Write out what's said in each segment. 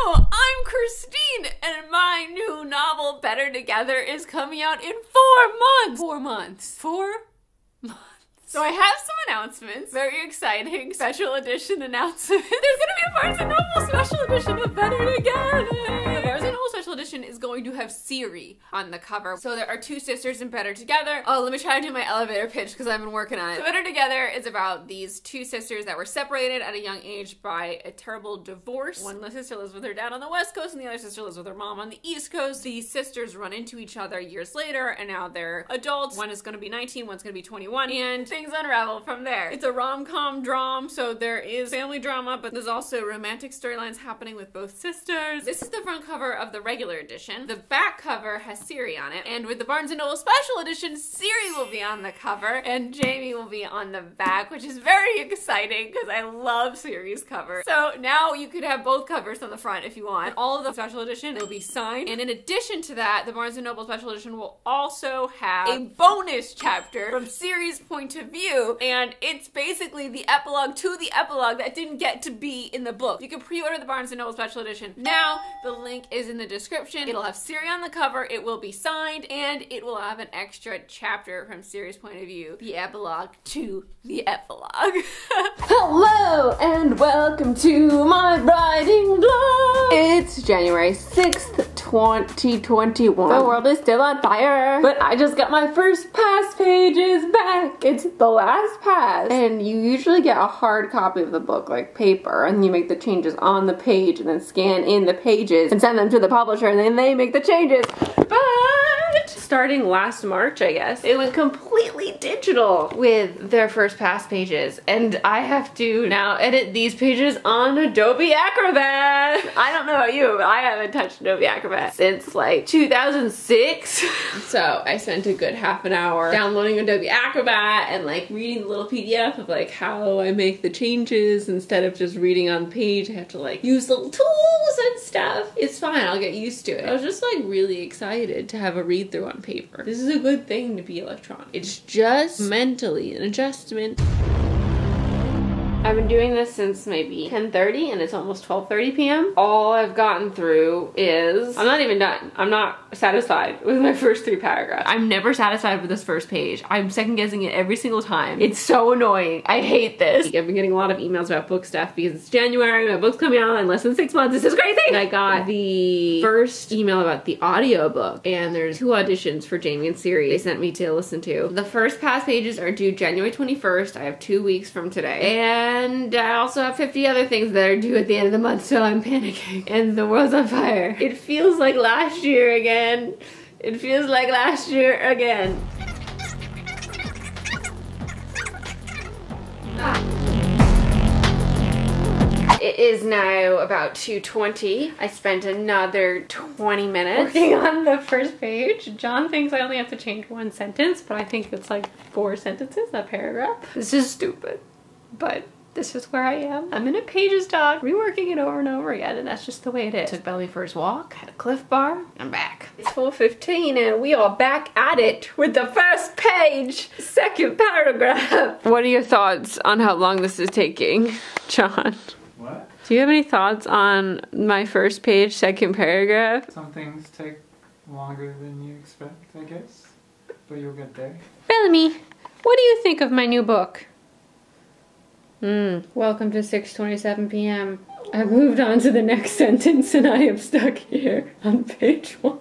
Hello, I'm Christine, and my new novel, Better Together, is coming out in 4 months. 4 months. 4 months. So I have some announcements. Very exciting special edition announcement. There's gonna be a Barnes & Noble special edition of Better Together. The Barnes & Noble special edition is going to have Siri on the cover. So there are 2 sisters in Better Together. Oh, let me try to do my elevator pitch because I've been working on it. So Better Together is about these 2 sisters that were separated at a young age by a terrible divorce. One sister lives with her dad on the West Coast and the other sister lives with her mom on the East Coast. These sisters run into each other years later and now they're adults. One is gonna be 19, one's gonna be 21, and things unravel from there. It's a rom-com drama, so there is family drama, but there's also romantic storylines happening with both sisters. This is the front cover of the regular edition. The back cover has Siri on it, and with the Barnes & Noble special edition, Siri will be on the cover, and Jamie will be on the back, which is very exciting because I love Siri's cover. So now you could have both covers on the front if you want. All of the special edition will be signed, and in addition to that, the Barnes & Noble special edition will also have a bonus chapter from Siri's point of view, and it's basically the epilogue to the epilogue that didn't get to be in the book. You can pre-order the Barnes & Noble special edition now. The link is in the description. It'll have Siri on the cover, it will be signed, and it will have an extra chapter from Siri's point of view, the epilogue to the epilogue. Hello and welcome to my writing vlog. It's January 6th, 2021. The world is still on fire, but I just got my first pass pages back. It's the last pass, and you usually get a hard copy of the book, like paper, and you make the changes on the page and then scan in the pages and send them to the publisher, and then they make the changes. But starting last March, I guess, it went completely digital with their first pass pages, and I have to now edit these pages on Adobe Acrobat. I don't know about you, but I haven't touched Adobe Acrobat since like 2006. So I spent a good half an hour downloading Adobe Acrobat and like reading the little PDF of like how I make the changes instead of just reading on the page. I have to like use little tools and stuff. It's fine, I'll get used to it. I was just like really excited to have a read through on paper. This is a good thing to be electronic. It's just mentally an adjustment. I've been doing this since maybe 10:30 and it's almost 12:30 p.m. All I've gotten through is, I'm not even done. I'm not satisfied with my first 3 paragraphs. I'm never satisfied with this first page. I'm second guessing it every single time. It's so annoying. I hate this. I've been getting a lot of emails about book stuff because it's January, my book's coming out in less than 6 months. This is crazy. I got the first email about the audiobook, and there's 2 auditions for Jamie and Siri they sent me to listen to. The first pass pages are due January 21st. I have 2 weeks from today. And I also have 50 other things that are due at the end of the month, so I'm panicking. And the world's on fire. It feels like last year again. It feels like last year again. It is now about 2:20. I spent another 20 minutes working on the first page. John thinks I only have to change 1 sentence, but I think it's like 4 sentences, a paragraph. This is stupid, but this is where I am. I'm in a Pages doc, reworking it over and over again, and that's just the way it is. Took Belly for his walk, had a Cliff Bar, I'm back. It's 12:15 and we are back at it with the first page, second paragraph. What are your thoughts on how long this is taking, John? What? Do you have any thoughts on my first page, second paragraph? Some things take longer than you expect, I guess, but you'll get there. Bellamy, what do you think of my new book? Welcome to 6:27 p.m. I've moved on to the next sentence and I am stuck here on page 1.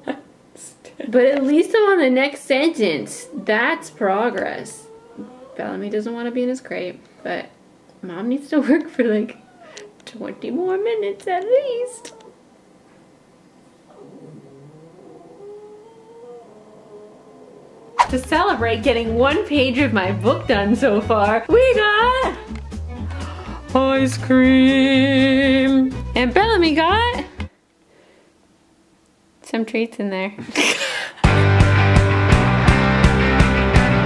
But at least I'm on the next sentence. That's progress. Bellamy doesn't want to be in his crate, but Mom needs to work for like 20 more minutes at least. To celebrate getting 1 page of my book done so far, we got ice cream. And Bellamy got some treats in there.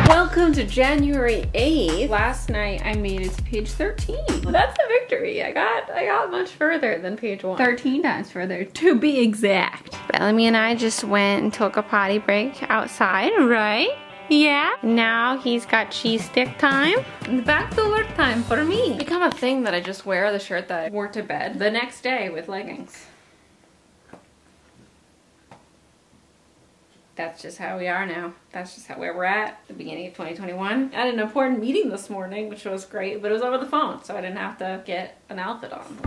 Welcome to January 8th. Last night I made it to page 13. That's a victory. I got much further than page 1. 13 times further, to be exact. Bellamy and I just went and took a potty break outside, right? Yeah. Now he's got cheese stick time. Back to work time for me. It's become a thing that I just wear the shirt that I wore to bed the next day with leggings. that's just how we are now. That's just where we're at, the beginning of 2021. I had an important meeting this morning, which was great, but it was over the phone, so I didn't have to get an outfit on.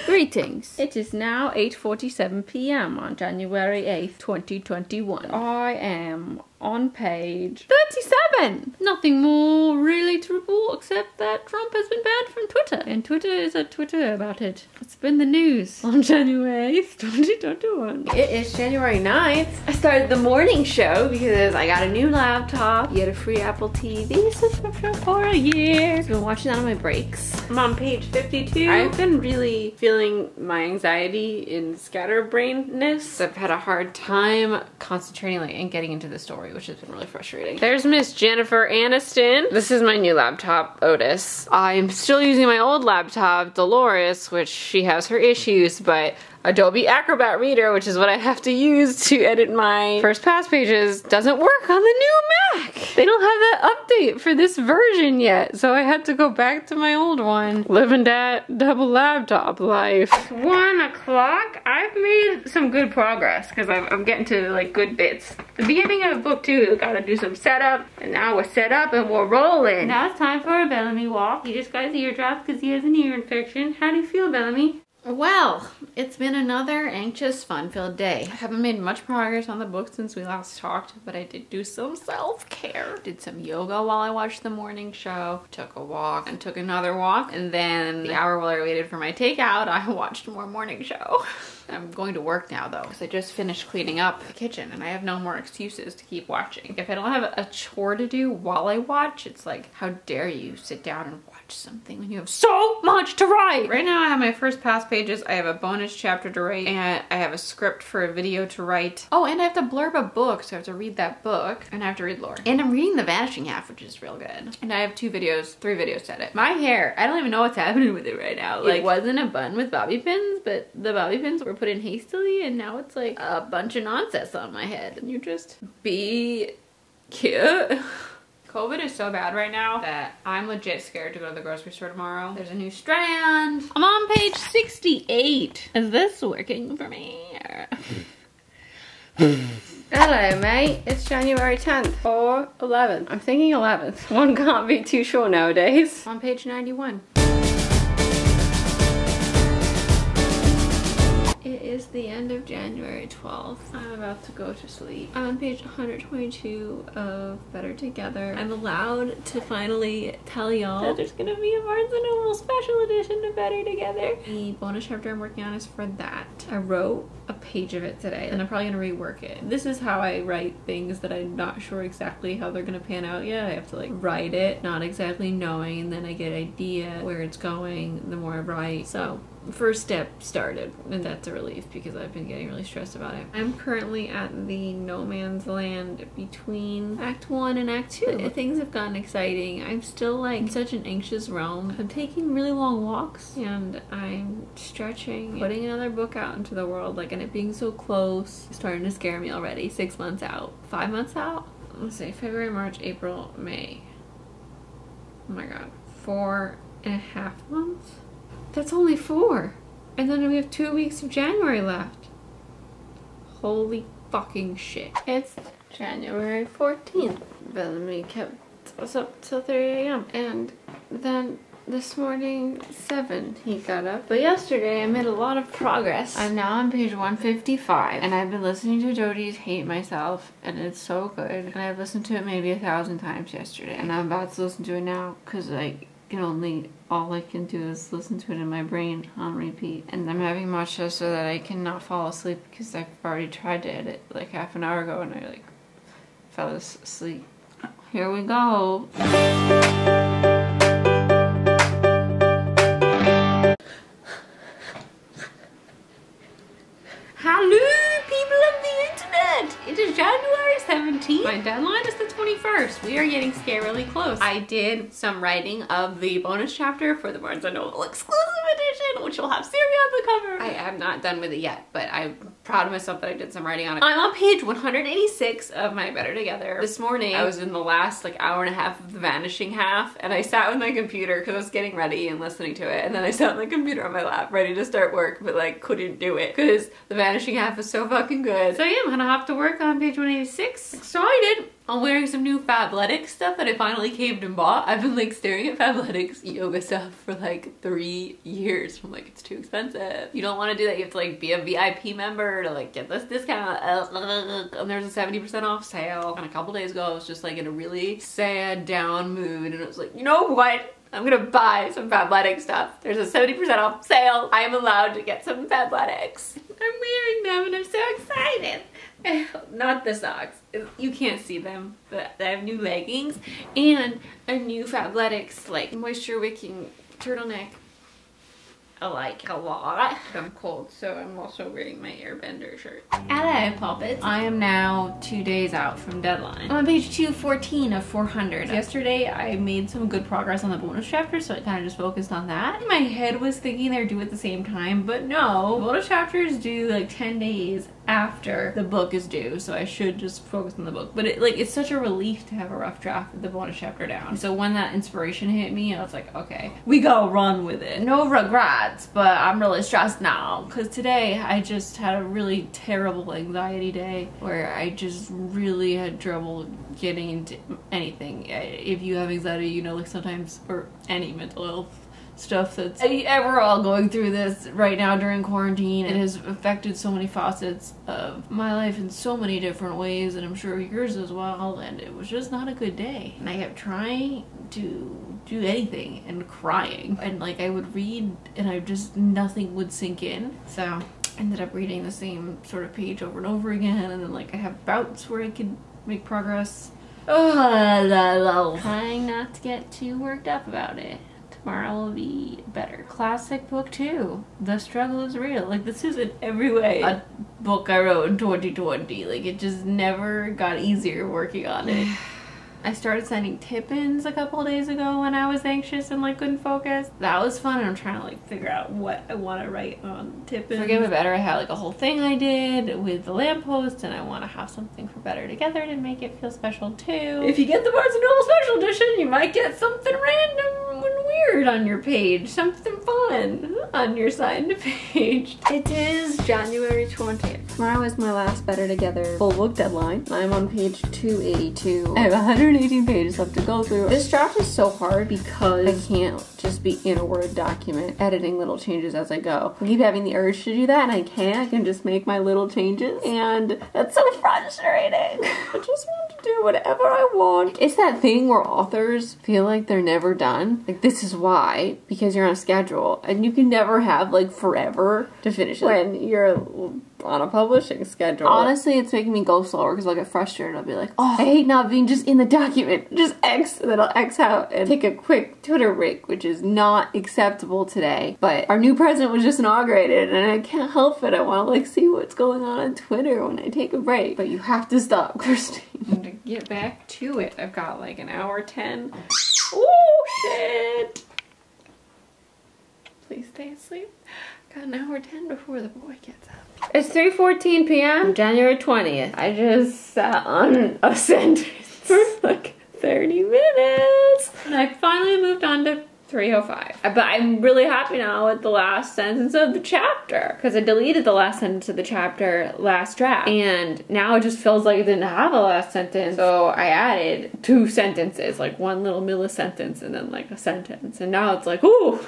Greetings. It is now 8:47 p.m. on January 8th, 2021. I am on page 37. Nothing more really to report except that Trump has been banned from Twitter. And Twitter is a Twitter about it. It's been the news on January 8th, 2021. It is January 9th. I started the morning show because I got a new laptop. You get a free Apple TV subscription for a year. I've been watching that on my breaks. I'm on page 52. I've been really feeling my anxiety in scatterbrainness. I've had a hard time concentrating and getting into the story, which has been really frustrating. There's Miss Jennifer Aniston. This is my new laptop, Otis. I'm still using my old laptop, Dolores, which she has her issues, but Adobe Acrobat Reader, which is what I have to use to edit my first pass pages, doesn't work on the new Mac. They don't have that update for this version yet, so I had to go back to my old one. Living that double laptop life. It's 1 o'clock. I've made some good progress because I'm getting to like good bits. The beginning of book 2, gotta do some setup, and now we're set up and we're rolling. Now it's time for a Bellamy walk. He just got his ear dropped because he has an ear infection. How do you feel, Bellamy? Well, it's been another anxious, fun-filled day. I haven't made much progress on the book since we last talked, but I did do some self-care. Did some yoga while I watched the morning show, took a walk, and took another walk, and then the hour while I waited for my takeout, I watched more morning show. I'm going to work now though, because I just finished cleaning up the kitchen and I have no more excuses to keep watching. If I don't have a chore to do while I watch, it's like, how dare you sit down and watch something when you have so much to write? Right now I have my first pass pages, I have a bonus chapter to write, and I have a script for a video to write. Oh, and I have to blurb a book, so I have to read that book, and I have to read lore. And I'm reading The Vanishing Half, which is real good. And I have 3 videos to edit. My hair, I don't even know what's happening with it right now. Like, it wasn't a bun with bobby pins, but the bobby pins were put in hastily, and now it's like a bunch of nonsense on my head. And you just be cute. COVID is so bad right now that I'm legit scared to go to the grocery store tomorrow. There's a new strand. I'm on page 68. Is this working for me? Hello, mate. It's January 10th or 11th. I'm thinking 11th. One can't be too sure nowadays. On page 91. It is the end of January 12th. I'm about to go to sleep. I'm on page 122 of Better Together. I'm allowed to finally tell y'all that there's gonna be a Barnes & Noble special edition to Better Together. The bonus chapter I'm working on is for that. I wrote a page of it today and I'm probably gonna rework it. This is how I write things that I'm not sure exactly how they're gonna pan out yet. I have to like write it, not exactly knowing, and then I get an idea where it's going the more I write. So first step started, and that's a relief because I've been getting really stressed about it. I'm currently at the no man's land between Act 1 and Act 2. Things have gotten exciting. I'm still like in such an anxious realm. I'm taking really long walks and I'm stretching, putting another book out into the world, like, and it being so close is starting to scare me already. 6 months out, 5 months out. Let's say February, March, April, May. Oh my god, 4.5 months? That's only 4. And then we have 2 weeks of January left. Holy fucking shit. It's January 14th. Bellamy kept us up till 3 a.m. And then this morning, 7, he got up. But yesterday I made a lot of progress. I'm now on page 155. And I've been listening to Jodie's Hate Myself. And it's so good. And I've listened to it maybe 1,000 times yesterday. And I'm about to listen to it now because all I can do is listen to it in my brain on repeat. And I'm having matcha so that I cannot fall asleep because I've already tried to edit like half an hour ago and I like fell asleep. Here we go. Hello, people of the internet! It is January 17th. My deadline is the 21st. We are getting scarily close. I did some writing of the bonus chapter for the Barnes & Noble exclusive edition, which will have Siri on the cover. I am not done with it yet, but I'm proud of myself that I did some writing on it. I'm on page 186 of my Better Together. This morning, I was in the last like hour and a half of the vanishing half, and I sat with my computer because I was getting ready and listening to it, and then I sat on the computer on my lap ready to start work, but like couldn't do it because the vanishing half is so fucking good. So yeah, I'm gonna have to work on page 186. Excited! I'm wearing some new Fabletics stuff that I finally caved and bought. I've been like staring at Fabletics yoga stuff for like 3 years. I'm like, it's too expensive. You don't want to do that. You have to like be a VIP member to like get this discount. And there's a 70% off sale. And a couple days ago, I was just like in a really sad, down mood. And I was like, you know what? I'm gonna buy some Fabletics stuff. There's a 70% off sale. I am allowed to get some Fabletics. I'm wearing them and I'm so excited. Not the socks. You can't see them, but I have new leggings and a new Fabletics like moisture wicking turtleneck. I like a lot. I'm cold, so I'm also wearing my airbender shirt. Hello, Poppets. I am now 2 days out from deadline. I'm on page 214 of 400. Yesterday, I made some good progress on the bonus chapter, so I kind of just focused on that. My head was thinking they're due at the same time, but no. Bonus chapters due like 10 days after the book is due, so I should just focus on the book. But it's such a relief to have a rough draft of the bonus chapter down. So when that inspiration hit me, I was like, okay, we go run with it. No regrets, but I'm really stressed now because today I just had a really terrible anxiety day where I just really had trouble getting into anything. If you have anxiety, you know, like sometimes, or any mental health stuff that's we're all going through this right now during quarantine. It has affected so many facets of my life in so many different ways, and I'm sure yours as well, and it was just not a good day. And I kept trying to do anything and crying, and like I would read and I just nothing would sink in, so I ended up reading the same sort of page over and over again, and then like I have bouts where I could make progress. Trying not to get too worked up about it. Tomorrow will be better. Classic book 2. The struggle is real. Like, this is in every way a book I wrote in 2020. Like, it just never got easier working on it. I started sending tip-ins a couple days ago when I was anxious and like couldn't focus. That was fun, and I'm trying to like figure out what I want to write on tip-ins. For Get Better, I had like a whole thing I did with the lamppost, and I want to have something for Better Together to make it feel special too. If you get the Barnes & Noble Special Edition, you might get something random and weird on your page. Something fun on your signed page. It is January 20th. Tomorrow is my last Better Together full book deadline. I'm on page 282. I have 118 pages left to go through. This draft is so hard because I can't just be in a Word document editing little changes as I go. I keep having the urge to do that, and I can't. I can just make my little changes, and that's so frustrating. I just want to do whatever I want. It's that thing where authors feel like they're never done. Like, this is why, because you're on a schedule, and you can never have like forever to finish it when you're on a publishing schedule. Honestly, it's making me go slower because I'll get frustrated. I'll be like, oh, I hate not being just in the document. Just X, and then I'll X out and take a quick Twitter break, which is not acceptable today. But our new president was just inaugurated, and I can't help it. I want to like see what's going on Twitter when I take a break. But you have to stop, Christine. To get back to it, I've got like an hour 10. Oh, shit. Please stay asleep. Got an hour 10 before the boy gets up. It's 3:14 p.m. January 20th. I just sat on a sentence for like 30 minutes. And I finally moved on to 305. But I'm really happy now with the last sentence of the chapter, because I deleted the last sentence of the chapter last draft, and now it just feels like it didn't have a last sentence. So I added 2 sentences, like one little millisentence and then like a sentence, and now it's like, ooh.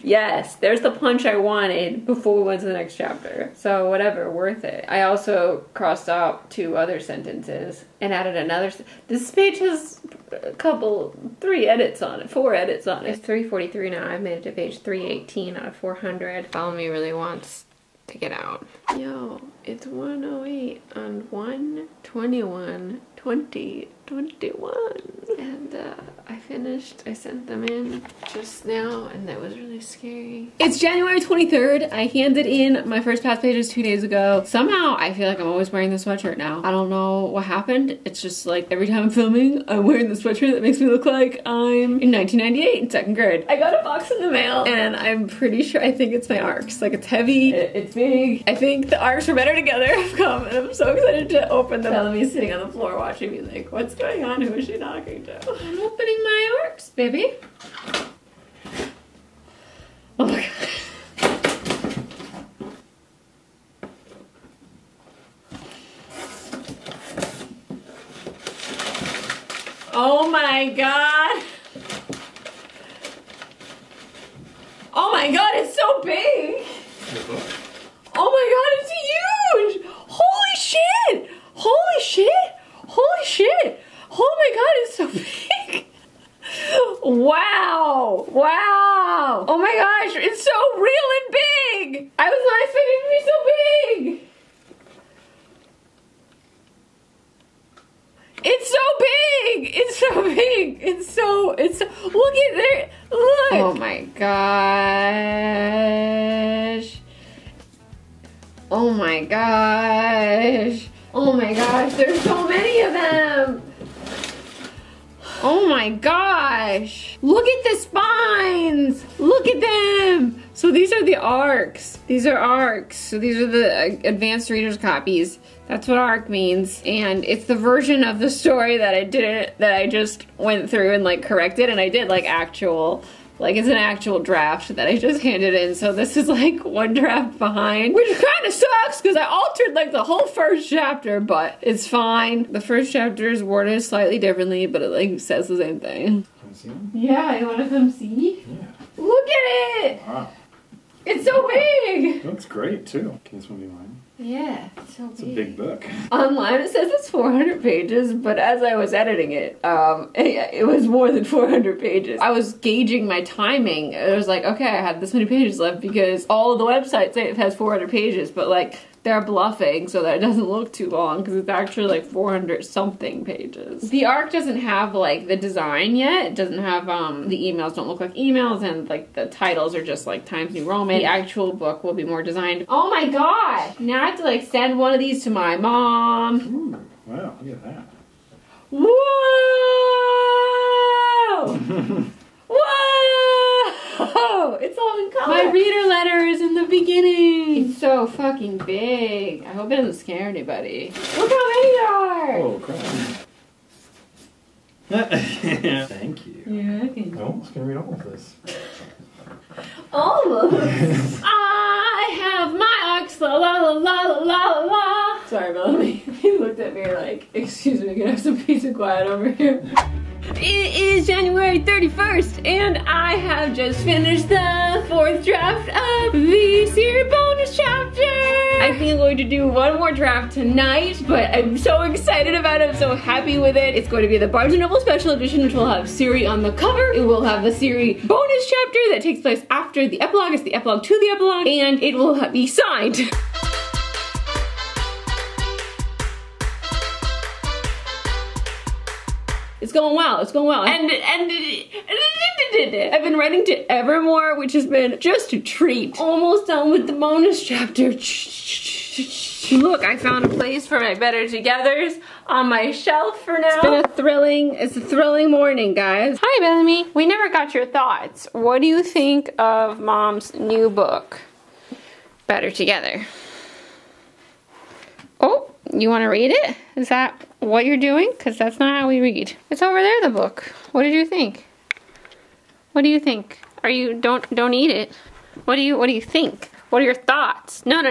Yes, there's the punch I wanted before we went to the next chapter. So whatever, worth it. I also crossed out 2 other sentences and added another. This page has a couple, 3 edits on it, 4 edits on it. It's 343 now. I've made it to page 318 out of 400. Follow Me really wants to get out. Yo, it's 108 on 1/21/20 21. And I sent them in just now, and that was really scary. It's January 23rd. I handed in my first past pages 2 days ago. Somehow I feel like I'm always wearing this sweatshirt now. I don't know what happened. It's just like every time I'm filming, I'm wearing the sweatshirt that makes me look like I'm in 1998 in 2nd grade. I got a box in the mail, and I'm pretty sure, I think it's my ARCs. Like, it's heavy, it's big. I think the ARCs were better together have come, and I'm so excited to open them. Bellamy's sitting on the floor watching me like, what's going on? Who is she talking to? I'm opening my ARCs, baby. Oh my god. Oh my god. Oh my god, it's so big. Oh my god, it's huge. Holy shit. Holy shit. Holy shit. Oh my god, it's so big. Wow. Wow. Oh my gosh, it's so real and big. I was not expecting it to be so big. It's so big! It's so big! It's so, look at there, look! Oh my gosh. Oh my gosh. Oh my gosh, there's so many of them! Oh my gosh! Look at the spines! Look at them! So these are the ARCs. These are ARCs. So these are the advanced reader's copies. That's what ARC means. And it's the version of the story that I just went through and like corrected, and I did like actual, like it's an actual draft that I just handed in. So this is like one draft behind, which kind of sucks because I altered like the whole first chapter, but it's fine. The first chapter is worded slightly differently, but it like says the same thing. Can you see them? Yeah, you want to come see? Yeah. Look at it! Wow. It's so big! It looks great too. Can this one be mine? Yeah, it's so It's a big book. Online it says it's 400 pages, but as I was editing it, it was more than 400 pages. I was gauging my timing. It was like, okay, I have this many pages left because all of the websites say it has 400 pages, but like, they're bluffing so that it doesn't look too long because it's actually like 400 something pages. The ARC doesn't have like the design yet. It doesn't have, the emails don't look like emails, and like the titles are just like Times New Roman. The actual book will be more designed. Oh my god! Now I have to like send one of these to my mom. Ooh, wow, look at that. Whoa! Whoa! It's all in color. My reader letter is in the beginning. It's so fucking big. I hope it doesn't scare anybody. Look how many there are! Oh, crap. Thank you. You're welcome. I almost can read all of this. Almost. I have my ox, la la la la la la. Sorry, Melanie. He looked at me like, excuse me, can I have some peace and quiet over here? It is January 31st, and I have just finished the 4th draft of the series bonus chapter. I think I'm going to do one more draft tonight, but I'm so excited about it. I'm so happy with it. It's going to be the Barnes & Noble Special Edition, which will have Siri on the cover. It will have the Siri bonus chapter that takes place after the epilogue. It's the epilogue to the epilogue, and it will be signed. It's going well, it's going well. And I've been writing to Evermore, which has been just a treat. Almost done with the bonus chapter. Look, I found a place for my Better Togethers on my shelf for now. It's a thrilling morning, guys. Hi, Bellamy. We never got your thoughts. What do you think of Mom's new book, Better Together? Oh, you want to read it? Is that what you're doing? Because that's not how we read. It's over there, the book. What did you think? What do you think? Don't eat it. What do you think? What are your thoughts? No.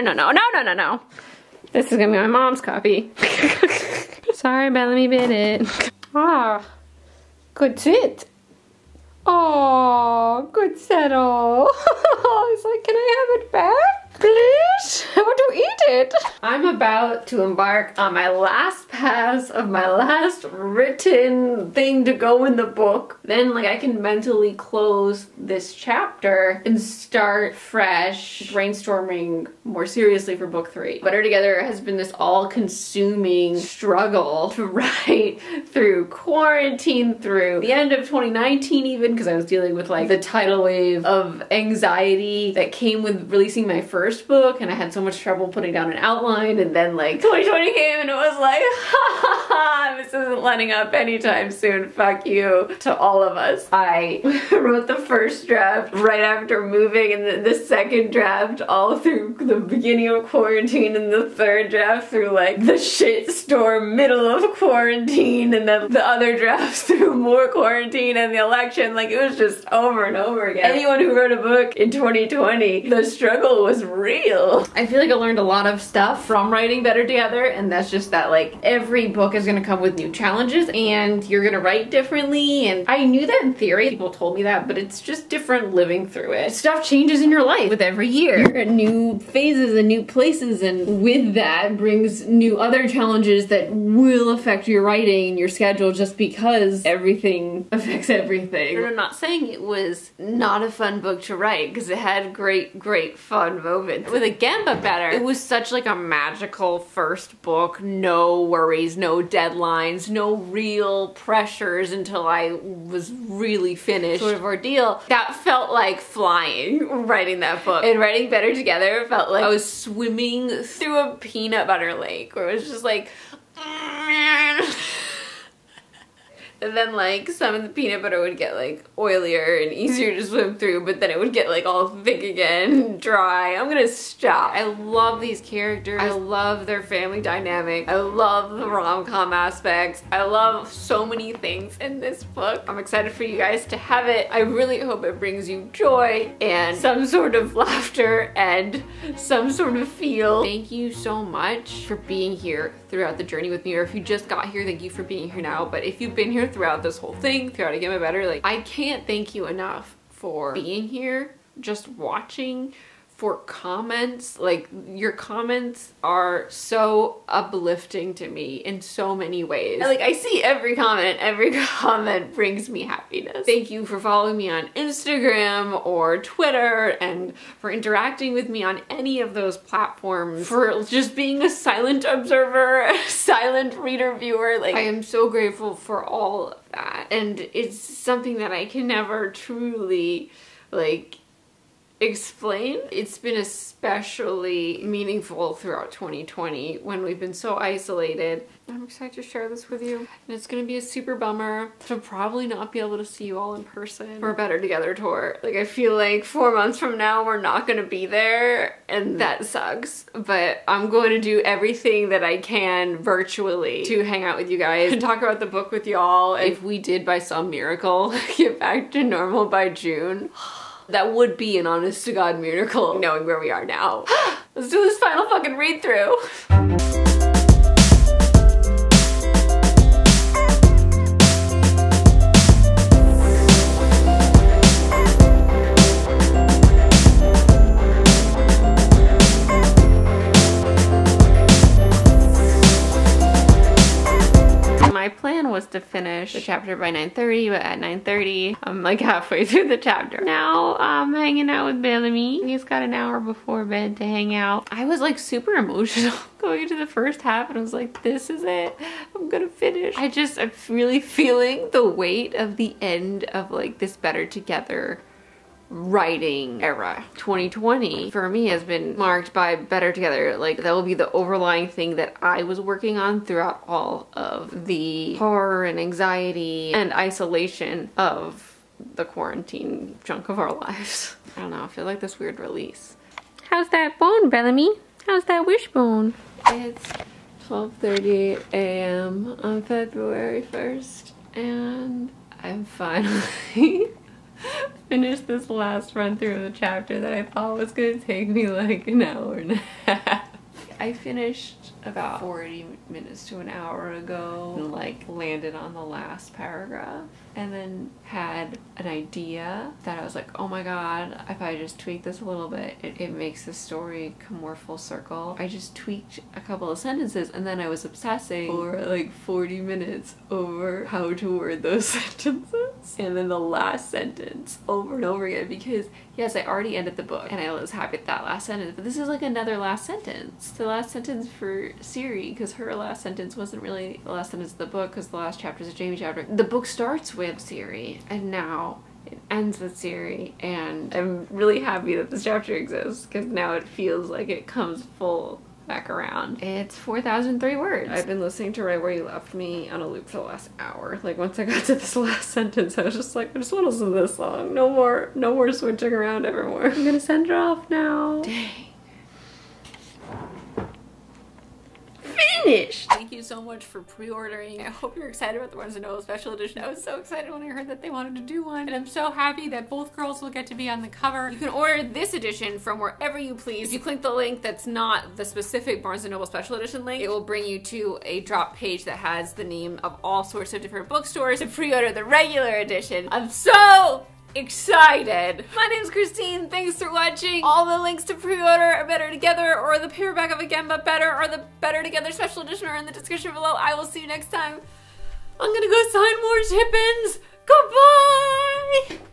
This is gonna be my mom's copy. Sorry, Bellamy bit it. Ah, good sit. Oh, good settle. He's like, can I have it back? Please? I want to eat it. I'm about to embark on my last pass of my last written thing to go in the book. Then like I can mentally close this chapter and start fresh, brainstorming more seriously for book 3. Better Together has been this all-consuming struggle to write through quarantine, through the end of 2019 even, because I was dealing with like the tidal wave of anxiety that came with releasing my first book, and I had so much trouble putting down an outline, and then like 2020 came and it was like, ha ha ha, this isn't letting up anytime soon, fuck you to all of us. I wrote the first draft right after moving, and then the second draft all through the beginning of quarantine, and the third draft through like the shitstorm middle of quarantine, and then the other drafts through more quarantine and the election. Like it was just over and over again. Anyone who wrote a book in 2020, the struggle was real. I feel like I learned a lot of stuff from writing Better Together, and that's just that like every book is gonna come with new challenges and you're gonna write differently, and I knew that in theory, people told me that, but it's just different living through it. Stuff changes in your life with every year. You're at new phases and new places, and with that brings new other challenges that will affect your writing and your schedule, just because everything affects everything. And I'm not saying it was not a fun book to write, because it had great fun moments. With Again But Better, it was such like a magical first book. No worries, no deadlines, no real pressures until I was really finished sort of ordeal. That felt like flying, writing that book. And writing Better Together felt like I was swimming through a peanut butter lake, where it was just like and then like some of the peanut butter would get like oilier and easier to swim through, but then it would get like all thick again and dry. I'm gonna stop. I love these characters. I love their family dynamic. I love the rom-com aspects. I love so many things in this book. I'm excited for you guys to have it. I really hope it brings you joy and some sort of laughter and some sort of feel. Thank you so much for being here throughout the journey with me, or if you just got here, thank you for being here now. But if you've been here throughout this whole thing, throughout Again But Better, like I can't thank you enough for being here, just watching, for comments. Like your comments are so uplifting to me in so many ways. Like I see every comment brings me happiness. Thank you for following me on Instagram or Twitter, and for interacting with me on any of those platforms, for just being a silent observer, a silent reader, viewer. Like I am so grateful for all of that, and it's something that I can never truly like explain. It's been especially meaningful throughout 2020 when we've been so isolated. I'm excited to share this with you, and it's gonna be a super bummer to probably not be able to see you all in person for a Better Together tour. Like I feel like 4 months from now we're not gonna be there, and that sucks, but I'm going to do everything that I can virtually to hang out with you guys and talk about the book with y'all. If we did by some miracle get back to normal by June, that would be an honest to God miracle, knowing where we are now. Let's do this final fucking read through. My plan was to finish the chapter by 9:30, but at 9:30, I'm like halfway through the chapter. Now I'm hanging out with Bellamy. He's got an hour before bed to hang out. I was like super emotional going into the first half, and I was like, this is it. I'm gonna finish. I'm really feeling the weight of the end of like this Better Together writing era. 2020 for me has been marked by Better Together. Like that will be the overlying thing that I was working on throughout all of the horror and anxiety and isolation of the quarantine chunk of our lives. I don't know, I feel like this weird release. How's that bone, Bellamy? How's that wishbone? It's 12:38 a.m. on February 1st, and I'm finally finished this last run through of the chapter that I thought was gonna take me like an hour and a half. I finished about 40 minutes to an hour ago and like landed on the last paragraph and then had an idea that I was like, oh my god, if I just tweak this a little bit, it makes the story come more full circle. I just tweaked a couple of sentences and then I was obsessing for like 40 minutes over how to word those sentences. And then the last sentence over and over again, because yes, I already ended the book and I was happy with that last sentence, but this is like another last sentence. The last sentence for Siri, because her last sentence wasn't really the last sentence of the book, because the last chapter is a Jamie chapter. The book starts with Siri and now it ends with Siri, and I'm really happy that this chapter exists because now it feels like it comes full back around. It's 4,003 words. I've been listening to Right Where You Left Me on a loop for the last hour. Like once I got to this last sentence, I was just like, I just want to listen to this song. No more switching around evermore. I'm gonna send it off now. Dang. Finished! Thank you so much for pre-ordering. I hope you're excited about the Barnes & Noble special edition. I was so excited when I heard that they wanted to do one, and I'm so happy that both girls will get to be on the cover. You can order this edition from wherever you please. If you click the link that's not the specific Barnes & Noble special edition link, it will bring you to a drop page that has the name of all sorts of different bookstores to pre-order the regular edition. I'm so excited. My name's Christine. Thanks for watching. All the links to pre-order are Better Together or the paperback of Again But Better or the Better Together special edition are in the description below. I will see you next time. I'm gonna go sign more Tippins. Goodbye!